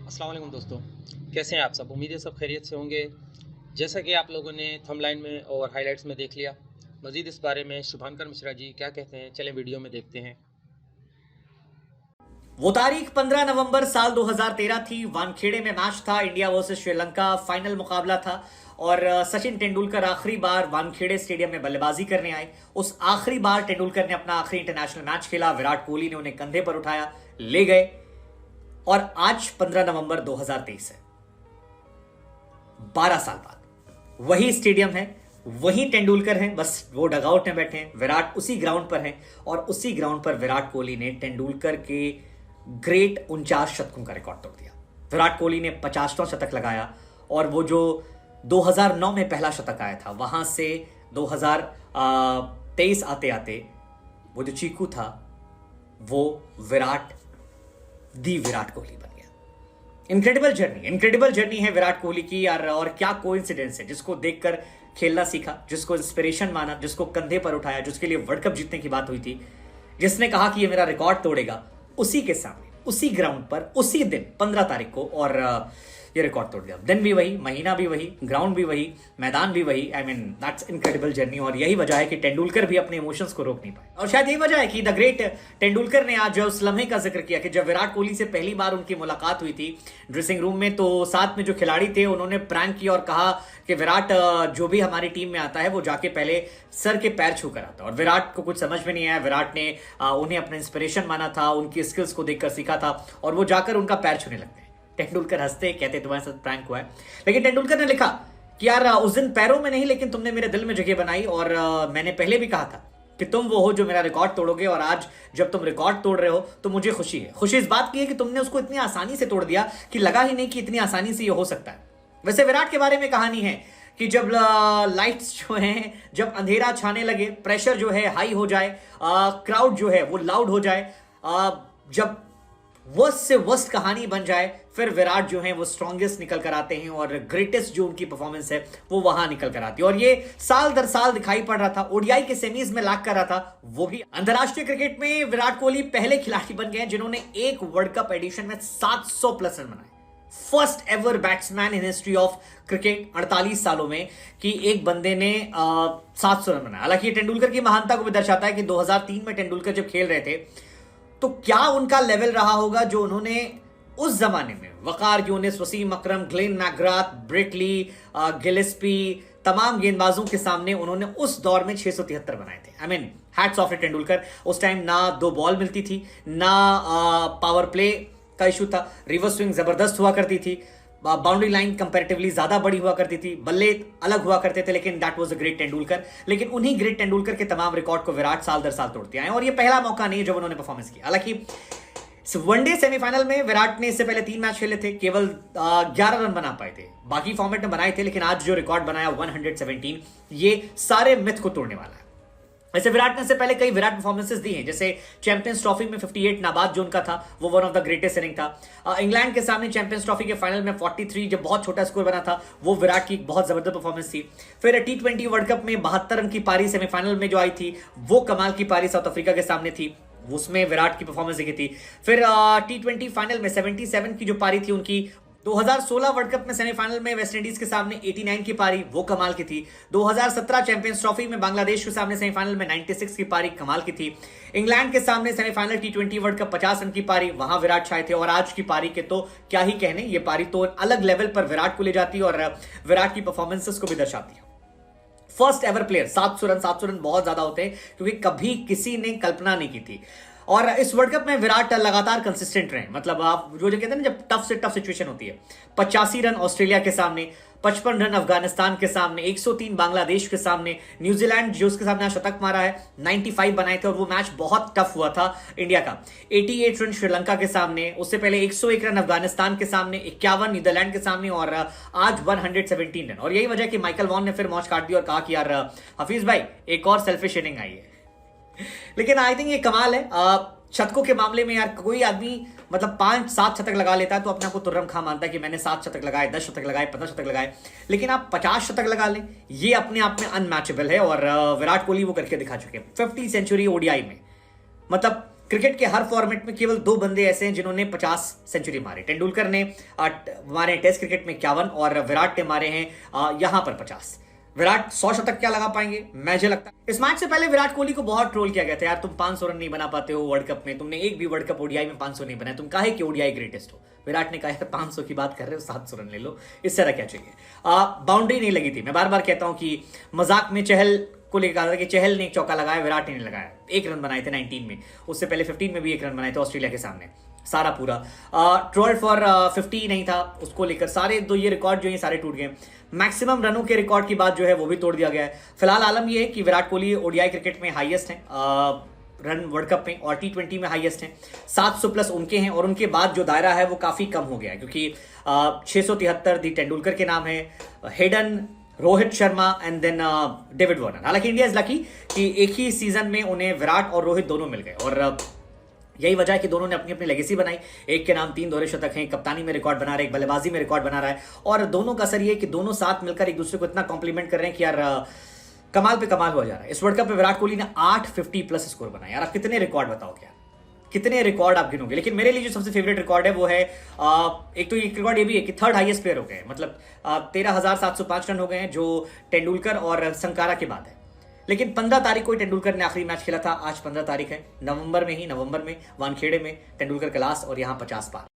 अस्सलाम वालेकुम दोस्तों, कैसे हैं आप सब। उम्मीद है सब खैरियत से होंगे। जैसा कि आप लोगों ने थंबनेल में और हाइलाइट्स में देख लिया, मज़ीद इस बारे में शुभांकर मिश्रा जी क्या कहते हैं, चलें वीडियो में देखते हैं। वो तारीख 15 नवंबर साल 2013 थी। वानखेड़े में मैच था, इंडिया वर्सेस श्रीलंका फाइनल मुकाबला था और सचिन तेंदुलकर आखिरी बार वानखेड़े स्टेडियम में बल्लेबाजी करने आए। उस आखिरी बार तेंदुलकर ने अपना आखिरी इंटरनेशनल मैच खेला। विराट कोहली ने उन्हें कंधे पर उठाया, ले गए और आज 15 नवंबर 2023 है, 12 साल बाद वही स्टेडियम है, वही तेंदुलकर हैं, बस वो डगआउट में बैठे हैं। विराट उसी ग्राउंड पर हैं और उसी ग्राउंड पर विराट कोहली ने तेंदुलकर के ग्रेट 49 शतकों का रिकॉर्ड तोड़ दिया। विराट कोहली ने 50वां शतक लगाया और वो जो 2009 में पहला शतक आया था, वहां से 2023 आते आते वो जो चीकू था वो विराट कोहली बन गया। इनक्रेडिबल जर्नी है विराट कोहली की यार। और क्या कोइंसिडेंस है, जिसको देखकर खेलना सीखा, जिसको इंस्पिरेशन माना, जिसको कंधे पर उठाया, जिसके लिए वर्ल्ड कप जीतने की बात हुई थी, जिसने कहा कि ये मेरा रिकॉर्ड तोड़ेगा, उसी के सामने उसी ग्राउंड पर उसी दिन 15 तारीख को और ये रिकॉर्ड तोड़ दिया। दिन भी वही, महीना भी वही, ग्राउंड भी वही, मैदान भी वही। I mean that's incredible journey. और यही वजह है कि तेंदुलकर भी अपने इमोशंस को रोक नहीं पाए। और शायद यही वजह है कि द ग्रेट तेंदुलकर ने आज उस लम्हे का जिक्र किया कि जब विराट कोहली से पहली बार उनकी मुलाकात हुई थी ड्रेसिंग रूम में, तो साथ में जो खिलाड़ी थे उन्होंने प्रैंक किया और कहा कि विराट जो भी हमारी टीम में आता है वो जाके पहले सर के पैर छू कर आता है। और विराट को कुछ समझ में नहीं आया। विराट ने उन्हें अपना इंस्पिरेशन माना था, उनकी स्किल्स को देखकर सीखा था और वो जाकर उनका पैर छूने लगते हैं। तेंदुलकर हंसते, कहते तुम्हारे साथ प्रैंक हुआ है। लेकिन तेंदुलकर ने लिखा कि यार उस दिन पैरों में नहीं, लेकिन तुमने मेरे दिल में जगह बनाई और मैंने पहले भी कहा था कि तुम वो हो जो मेरा रिकॉर्ड तोड़ोगे और आज जब तुम रिकॉर्ड तोड़ रहे हो तो मुझे खुशी है। खुशी इस बात की है कि तुमने उसको इतनी आसानी से तोड़ दिया कि लगा ही नहीं कि इतनी आसानी से ये हो सकता है। वैसे विराट के बारे में कहानी है कि जब लाइट्स जो हैं, जब अंधेरा छाने लगे, प्रेशर जो है हाई हो जाए, क्राउड जो है वो लाउड हो जाए, जब वर्स्ट से वर्स्ट कहानी बन जाए, फिर विराट जो है वो स्ट्रॉन्गेस्ट निकल कर आते हैं और ग्रेटेस्ट जो उनकी परफॉर्मेंस है वो वहां निकल कर आती है। और ये साल दर साल दिखाई पड़ रहा था। ओडीआई के सेमीज में लाग कर रहा था, वो भी अंतरराष्ट्रीय क्रिकेट में विराट कोहली पहले खिलाड़ी बन गए जिन्होंने एक वर्ल्ड कप एडिशन में 700 प्लस रन बनाए। First ever batsman in history of cricket 48 सालों में कि एक बंदे ने 700 रन बनाया। हालांकि तेंदुलकर की महानता को भी दर्शाता है कि 2003 में तेंदुलकर जब खेल रहे थे तो क्या उनका लेवल रहा होगा जो उन्होंने उस जमाने में Waqar Younis, Wasim Akram, Glenn McGrath, Brett Lee, Gillespie, तमाम गेंदबाजों के सामने उन्होंने उस दौर में 673 बनाए थे। I mean hats off Tendulkar. उस टाइम ना 2 बॉल मिलती थी, ना पावर प्ले का इशू था, रिवर्स स्विंग जबरदस्त हुआ करती थी, बाउंड्री लाइन कंपैरेटिवली ज्यादा बड़ी हुआ करती थी, बल्ले अलग हुआ करते थे, लेकिन that was a great Tendulkar. लेकिन उन्हीं ग्रेट तेंदुलकर के तमाम रिकॉर्ड को विराट साल दर साल तोड़ते आए और ये पहला मौका नहीं जब उन्होंने परफॉर्मेंस किया। हालांकि वनडे सेमीफाइनल में विराट ने इससे पहले 3 मैच खेले थे, केवल 11 रन बना पाए थे, बाकी फॉर्मेट में बनाए थे। लेकिन आज जो रिकॉर्ड बनाया 117, ये सारे मिथ को तोड़ने वाला है। वैसे विराट ने इससे पहले कई विराट परफॉर्मेंसेस दी हैं, जैसे चैंपियंस ट्रॉफी में 58 नाबाद जो उनका था वो one of the greatest inning था। इंग्लैंड के सामने चैंपियंस ट्रॉफी के फाइनल में 43 जब बहुत छोटा स्कोर बना था, वो विराट की बहुत जबरदस्त परफॉर्मेंस थी। फिर T20 वर्ल्ड कप में 72 रन की पारी सेमीफाइनल में जो आई थी, वो कमाल की पारी साउथ अफ्रीका के सामने थी, उसमें विराट की परफॉर्मेंस देखी थी। फिर T20 फाइनल में 77 की जो पारी थी उनकी, 2016 वर्ल्ड कप में सेमीफाइनल में वेस्ट इंडीज के सामने 89 की पारी, वो कमाल की थी। 2017 चैंपियंस ट्रॉफी में बांग्लादेश के सामने सेमीफाइनल में 96 की पारी, कमाल की थी। इंग्लैंड के सामने semifinal T20 world cup 50 run की पारी, वहां विराट छाए थे। और आज की पारी के तो क्या ही कहने, ये पारी तो अलग लेवल पर विराट को ले जाती और विराट की परफॉर्मेंसेस को भी दर्शाती है। फर्स्ट एवर प्लेयर, 700 रन बहुत ज्यादा होते हैं क्योंकि कभी किसी ने कल्पना नहीं की थी। और इस वर्ल्ड कप में विराट लगातार कंसिस्टेंट रहे। मतलब आप जो कहते हैं ना, जब टफ से टफ सिचुएशन होती है, 85 रन ऑस्ट्रेलिया के सामने, 55 रन अफगानिस्तान के सामने, 103 बांग्लादेश के सामने, न्यूजीलैंड जो उसके सामने शतक मारा है, 95 बनाए थे और वो मैच बहुत टफ हुआ था इंडिया का। 88 रन श्रीलंका के सामने, उससे पहले 101 रन अफगानिस्तान के सामने, 51 नीदरलैंड के सामने और आज 117 रन। और यही वजह कि माइकल वॉन ने फिर मौज काट दी और कहा कि यार हफीज भाई एक और सेल्फिश इनिंग आई है। लेकिन आई थिंक ये कमाल है। शतकों के मामले में यार कोई आदमी मतलब 5-7 शतक लगा लेता है तो अपने आप को तुर्रम खा मानता है कि मैंने 7 शतक लगाए, 10 शतक लगाए, 15 शतक लगाए। लेकिन आप 50 शतक लगा लें, ये अपने आप में अनमैचेबल है और विराट कोहली वो करके दिखा चुके हैं। 50 सेंचुरी ओडीआई में, मतलब क्रिकेट के हर फॉर्मेट में केवल 2 बंदे ऐसे हैं जिन्होंने 50 सेंचुरी मारे। तेंदुलकर ने मारे टेस्ट क्रिकेट में 51 और विराट ने मारे हैं यहां पर 50। विराट 100 शतक क्या लगा पाएंगे? मुझे लगता है इस मैच से पहले विराट कोहली को बहुत ट्रोल किया गया था, यार तुम 500 रन नहीं बना पाते हो वर्ल्ड कप में, तुमने एक भी वर्ल्ड कप ओडीआई में 500 नहीं बनाया, तुम काहे कि ओडीआई ग्रेटेस्ट हो। विराट ने कहा यार 500 की बात कर रहे हो, 700 रन ले लो, इससे ज्यादा क्या चाहिए। बाउंड्री नहीं लगी थी। मैं बार बार कहता हूं कि मजाक में चहल को लेकर कहा था कि चहल ने एक चौका लगाया, विराट ने नहीं लगाया। 1 रन बनाए थे 19 में, उससे पहले 15 में भी 1 रन बनाए थे ऑस्ट्रेलिया के सामने, सारा पूरा 12 फॉर 50 नहीं था, उसको लेकर सारे ये रिकॉर्ड जो है सारे टूट गए। मैक्सिमम रनों के रिकॉर्ड की बात जो है वो भी तोड़ दिया गया है। फिलहाल आलम ये है कि विराट कोहली ओडीआई क्रिकेट में हाईएस्ट है रन वर्ल्ड कप में, और T20 में हाईएस्ट हैं, 700 प्लस उनके हैं, और उनके बाद जो दायरा है वो काफी कम हो गया है, क्योंकि 673 दी तेंदुलकर के नाम है, Hayden, Rohit Sharma and then David Warner. हालांकि इंडिया इज लकी कि एक ही सीजन में उन्हें विराट और रोहित दोनों मिल गए, और यही वजह है कि दोनों ने अपनी अपनी लेगेसी बनाई। एक के नाम 3 दोहरे शतक हैं, कप्तानी में रिकॉर्ड बना रहे, एक बल्लेबाजी में रिकॉर्ड बना रहा है, और दोनों का असर ये है कि दोनों साथ मिलकर एक दूसरे को इतना कॉम्प्लीमेंट कर रहे हैं कि यार कमाल पे कमाल हो जा रहा है। इस वर्ल्ड कप में विराट कोहली ने 850 प्लस स्कोर बनाया। यार आप कितने रिकॉर्ड बताओ, क्या कितने रिकॉर्ड आप गिनोगे। लेकिन मेरे लिए जो सबसे फेवरेट रिकॉर्ड है वो है एक तो ये रिकॉर्ड ये भी है कि 3rd हाईएस्ट प्लेयर हो गए, मतलब 13,705 रन हो गए हैं, जो तेंदुलकर और संकारा के बाद है। लेकिन 15 तारीख को तेंदुलकर ने आखिरी मैच खेला था, आज 15 तारीख है, नवंबर में, वानखेड़े में तेंदुलकर का लास्ट, और यहाँ 50 पार।